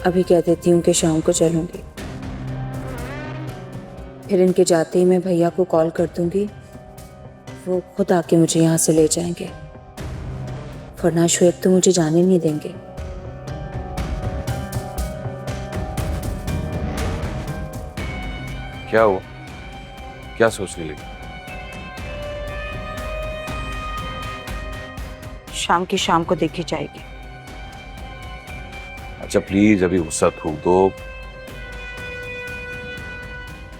अभी कह देती हूँ कि शाम को चलूँगी, फिर इनके जाते ही मैं भैया को कॉल कर दूँगी, वो खुद आके मुझे यहाँ से ले जाएंगे, वरना श्वेत तो मुझे जाने नहीं देंगे। क्या हुआ? क्या सोचने लगी? शाम की शाम को देखी जाएगी। अच्छा प्लीज अभी गुस्सा थूक दो,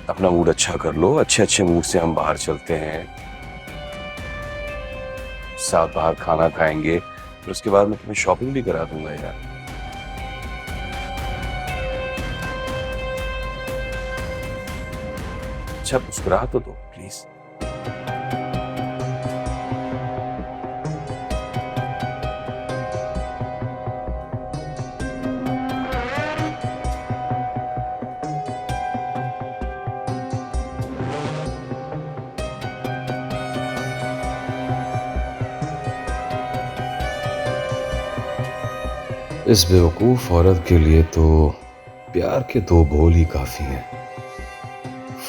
अपना मूड अच्छा कर लो। अच्छे अच्छे मूड से हम बाहर चलते हैं, साथ बाहर खाना खाएंगे, फिर उसके बाद मैं तुम्हें शॉपिंग भी करा दूंगा यार। अच्छा मुस्कुरा तो दो प्लीज। इस बेवकूफ औरत के लिए तो प्यार के दो बोल ही काफी हैं,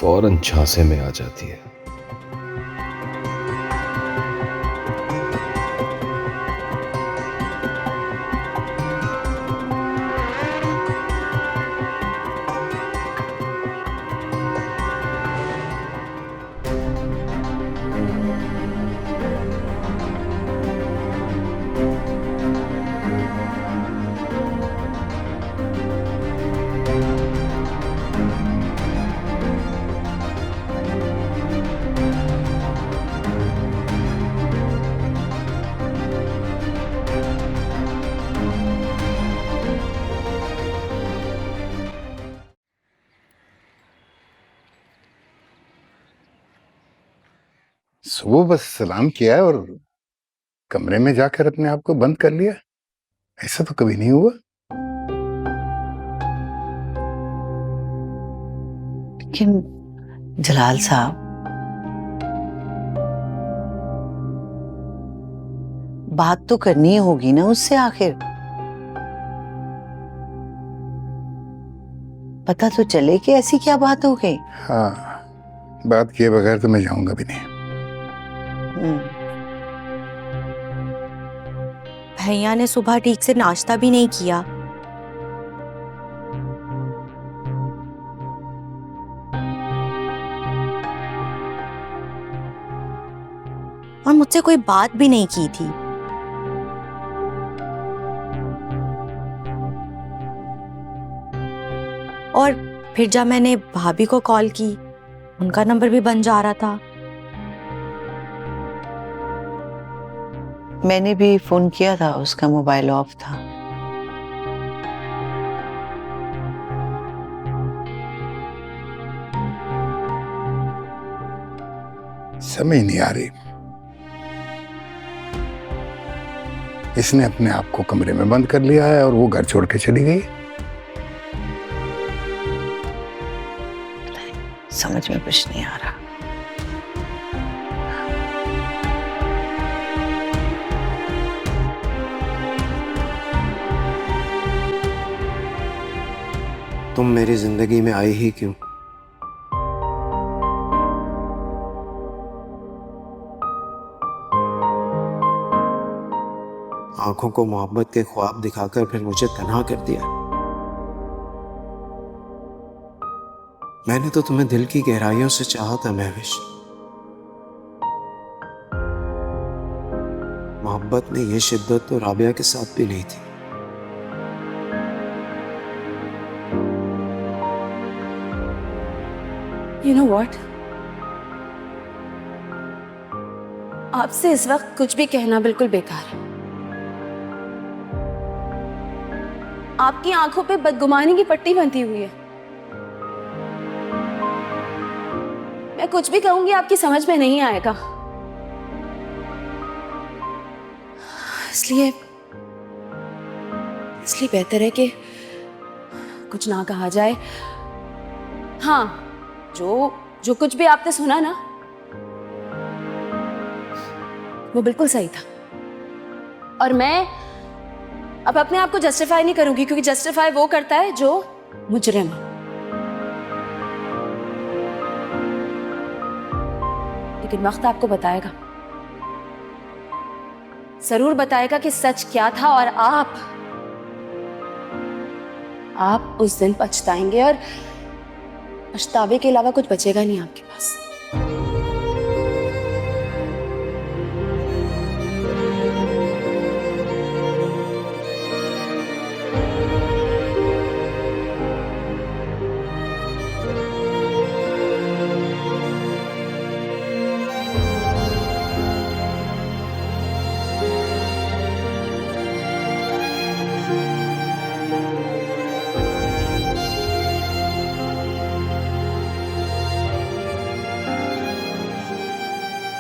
फौरन झांसे में आ जाती है। सुबह बस सलाम किया है और कमरे में जाकर अपने आप को बंद कर लिया। ऐसा तो कभी नहीं हुआ। लेकिन जलाल साहब, बात तो करनी होगी ना उससे, आखिर पता तो चले कि ऐसी क्या बात हो गई। हाँ, बात किए बगैर तो मैं जाऊंगा भी नहीं। भैया ने सुबह ठीक से नाश्ता भी नहीं किया। और मुझसे कोई बात भी नहीं की थी। और फिर जब मैंने भाभी को कॉल की, उनका नंबर भी बंद जा रहा था। मैंने भी फोन किया था, उसका मोबाइल ऑफ था। समझ नहीं आ रही, इसने अपने आप को कमरे में बंद कर लिया है और वो घर छोड़ के चली गई। समझ में कुछ नहीं आ रहा। तुम मेरी जिंदगी में आई ही क्यों? आंखों को मोहब्बत के ख्वाब दिखाकर फिर मुझे तन्हा कर दिया। मैंने तो तुम्हें दिल की गहराइयों से चाहा था महविश। मोहब्बत में ये शिद्दत तो राबिया के साथ भी नहीं थी। You know what? आपसे इस वक्त कुछ भी कहना बिल्कुल बेकार है। आपकी आंखों पे बदगुमानी की पट्टी बंधी हुई है। मैं कुछ भी कहूंगी आपकी समझ में नहीं आएगा, इसलिए बेहतर है कि कुछ ना कहा जाए। हाँ, जो कुछ भी आपने सुना ना, वो बिल्कुल सही था। और मैं अब अपने आप को जस्टिफाई नहीं करूंगी, क्योंकि जस्टिफाई वो करता है जो मुजरिम है। लेकिन वक्त आपको बताएगा, जरूर बताएगा कि सच क्या था, और आप उस दिन पछताएंगे और पछतावे के अलावा कुछ बचेगा नहीं आपके पास।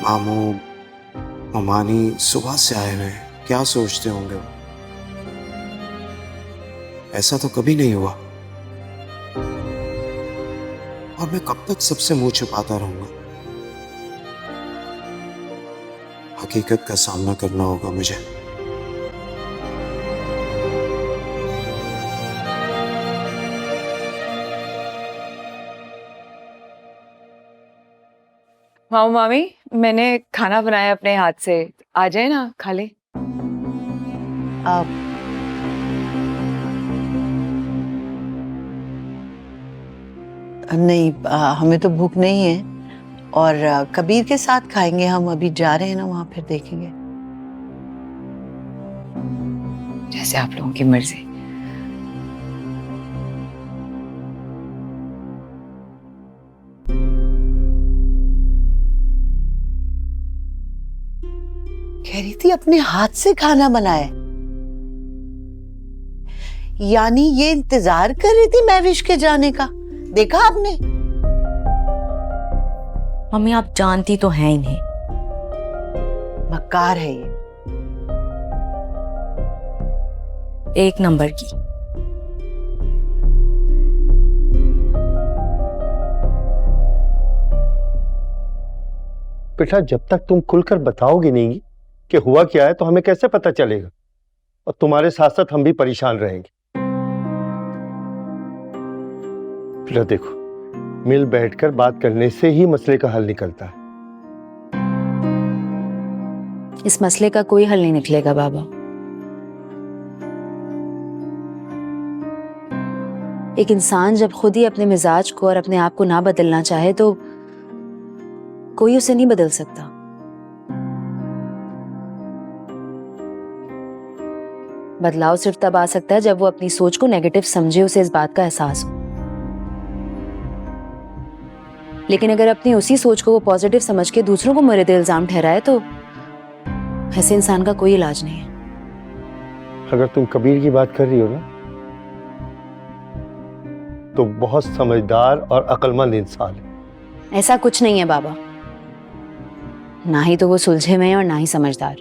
मामू ममानी सुबह से आए हुए हैं, क्या सोचते होंगे वो? ऐसा तो कभी नहीं हुआ, और मैं कब तक सबसे मुंह छुपाता रहूंगा? हकीकत का सामना करना होगा मुझे। मामू मामी, मैंने खाना बनाया अपने हाथ से, आ जाए ना, खा ले। अब नहीं, हमें तो भूख नहीं है, और कबीर के साथ खाएंगे हम। अभी जा रहे हैं ना वहां, फिर देखेंगे। जैसे आप लोगों की मर्जी। कह रही थी अपने हाथ से खाना बनाए, यानी ये इंतजार कर रही थी महविश के जाने का। देखा आपने? मम्मी आप जानती तो हैं इन्हें, मक्कार है ये। एक नंबर की। बेटा, जब तक तुम खुलकर बताओगी नहीं कि हुआ क्या है तो हमें कैसे पता चलेगा, और तुम्हारे साथ साथ हम भी परेशान रहेंगे। बेटा देखो, मिल बैठकर बात करने से ही मसले का हल निकलता है। इस मसले का कोई हल नहीं निकलेगा बाबा। एक इंसान जब खुद ही अपने मिजाज को और अपने आप को ना बदलना चाहे तो कोई उसे नहीं बदल सकता। बदलाव सिर्फ तब आ सकता है जब वो अपनी सोच को नेगेटिव समझे, उसे इस बात का एहसास हो। लेकिन अगर अपनी उसी सोच को वो पॉजिटिव समझ के दूसरों को मुर्द इल्जाम ठहराए तो ऐसे इंसान का कोई इलाज नहीं है। अगर तुम कबीर की बात कर रही हो ना, तो बहुत समझदार और अक्लमंद इंसान है। ऐसा कुछ नहीं है बाबा, ना ही तो वो सुलझे में है और ना ही समझदार।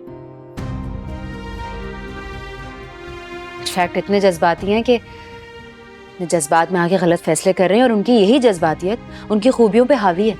फैक्ट इतने जज्बाती हैं कि जज्बात में आके गलत फैसले कर रहे हैं, और उनकी यही जज्बातियत उनकी खूबियों पे हावी है।